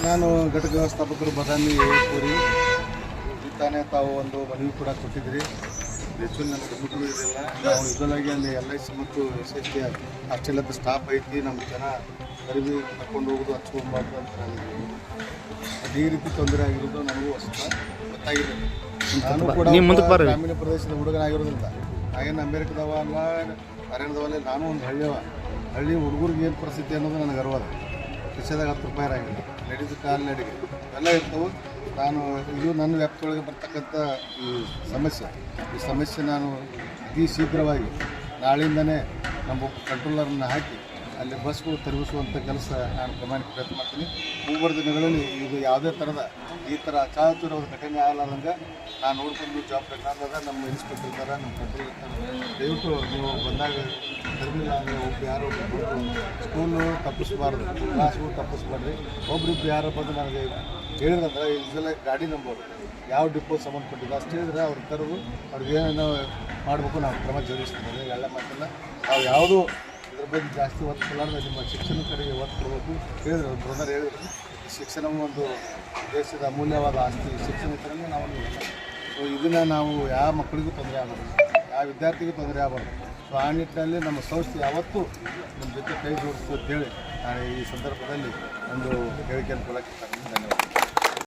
ನಾನು ಘಟಕ ವ್ಯವಸ್ಥಾಪಕರು ಬದಾಮಿ ಪೂರಿ ತಾನೇ ತಾವು ಒಂದು ಮನವಿ ಕೂಡ ಕೊಟ್ಟಿದ್ರಿ. ಹೆಚ್ಚು ನನಗೆ ದುಡ್ಡು ಇರಲಿಲ್ಲ. ನಾವು ಇದರೊಳಗೆ ಅಲ್ಲಿ LIC ಮತ್ತು SST ಅಷ್ಟೆಲ್ಲದ ಸ್ಟಾಫ್ ಐತಿ, ನಮ್ಮ ಜನ ಗರಿಬಿ ತಗೊಂಡು ಹೋಗೋದು ಹಚ್ಕೊಬಾರ್ದು ಅಂತ ನನಗೆ ಈ ರೀತಿ ತೊಂದರೆ ಆಗಿರೋದು ನನಗೂ ಗೊತ್ತಾಗಿದೆ. ನಾನು ಕೂಡ ಗ್ರಾಮೀಣ ಪ್ರದೇಶದ ಹುಡುಗನಾಗಿರೋದ್ರಿಂದ ನಾಗೇನು ಅಮೇರಿಕದವ ಅಲ್ಲ, ಹರಿಯಾಣದವಲ್ಲ, ನಾನು ಒಂದು ಹಳ್ಳಿ ಹುಡುಗರಿಗೆ ಏನು ಪರಿಸ್ಥಿತಿ ಅನ್ನೋದು ನನಗೆ ಅರ್ವದ. ರಿಕ್ಷಾದಾಗ 10 ರೂಪಾಯಿ ಆಗಿಲ್ಲ, ನಡೆದು ಕಾಲು ನಡಿಗೆ ಎಲ್ಲ ಇರ್ತವೆ. ನಾನು ಇದು ನನ್ನ ವ್ಯಾಪ್ತಿಯೊಳಗೆ ಬರ್ತಕ್ಕಂಥ ಈ ಸಮಸ್ಯೆ ನಾನು ಅತಿ ಶೀಘ್ರವಾಗಿ ನಾಳೆಯಿಂದನೇ ನಮ್ಮ ಕಂಟ್ರೋಲರನ್ನು ಹಾಕಿ ಅಲ್ಲಿ ಬಸ್ಗಳು ತಿರುಗಿಸುವಂಥ ಕೆಲಸ ನಾನು ಪ್ರಮಾಣಿಕ ಪ್ರಯತ್ನ ಮಾಡ್ತೀನಿ. ಮುಂಬರುವ ದಿನಗಳಲ್ಲಿ ಇದು ಯಾವುದೇ ಥರದ ಈ ಥರ ಅಚಾತುರವಾದ ಘಟನೆ ಆಗಲಾರ್ದಂಗೆ ನಾನು ನೋಡ್ಕೊಂಡು ಜವಾಬ್ದಾರಿ ನಾನದ, ನಮ್ಮ ಇನ್ಸ್ಪೆಕ್ಟರ್ ಇದ್ದಾರೆ, ನಮ್ಮ ಕಂಟ್ರೋಲ್ ಇರ್ತಾರೆ. ದಯವಿಟ್ಟು ನೀವು ಬಂದಾಗ ತರಲಿಲ್ಲ ಅಂದರೆ ಯಾರೋ ಸ್ಕೂಲು ತಪ್ಪಿಸ್ಬಾರ್ದು, ಕ್ಲಾಸ್ಗಳು ತಪ್ಪಿಸ್ಬಾರ್ದು. ಒಬ್ರಿಬ್ಬರು ಯಾರೋ ಬಂದು ನನಗೆ ಹೇಳಿದ್ರಂದ್ರೆ ಇದೆಲ್ಲ ಗಾಡಿ ನಂಬೋದು ಯಾವ ಡಿಪೋ ಸಂಬಂಧಪಟ್ಟಿದ್ದು ಅಷ್ಟು ಹೇಳಿದ್ರೆ ಅವ್ರು ತರೋದು ಅವ್ರಿಗೆ ಏನೇನೋ ಮಾಡಬೇಕು, ನಾವು ಕ್ರಮ ಜರುಗಿಸ್ತೀವಿ. ಎಲ್ಲ ಮಾತಲ್ಲ ನಾವು ಯಾವುದೂ ಇದ್ರ ಬಗ್ಗೆ ಜಾಸ್ತಿ ಒತ್ತು ಕೊಡಲಾರ್ದು ನಿಮ್ಮ ಶಿಕ್ಷಣ ಕಡೆಗೆ ಒತ್ತು ಕೊಡಬೇಕು ಹೇಳಿದ್ರು. ಬ್ರದರ್ ಹೇಳಿದ್ರು, ಶಿಕ್ಷಣವು ಒಂದು ದೇಶದ ಅಮೂಲ್ಯವಾದ ಆಸ್ತಿ, ಶಿಕ್ಷಣ ಥರನೇ ನಾವು. ಸೊ ಇದನ್ನು ನಾವು ಯಾವ ಮಕ್ಕಳಿಗೂ ತೊಂದರೆ ಆಗಬಾರ್ದು, ಯಾವ ವಿದ್ಯಾರ್ಥಿಗೂ ತೊಂದರೆ ಆಗಬಾರ್ದು. ಸೊ ಆ ನಿಟ್ಟಿನಲ್ಲಿ ನಮ್ಮ ಸಂಸ್ಥೆ ಯಾವತ್ತೂ ನಮ್ಮ ಜೊತೆ ಕೈ ಜೋಡಿಸ್ತು ಅಂತೇಳಿ ನಾನು ಈ ಸಂದರ್ಭದಲ್ಲಿ ಒಂದು ಹೇಳಿಕೆಯನ್ನು ಕೊಡೋಕ್ಕೆ ಧನ್ಯವಾದ.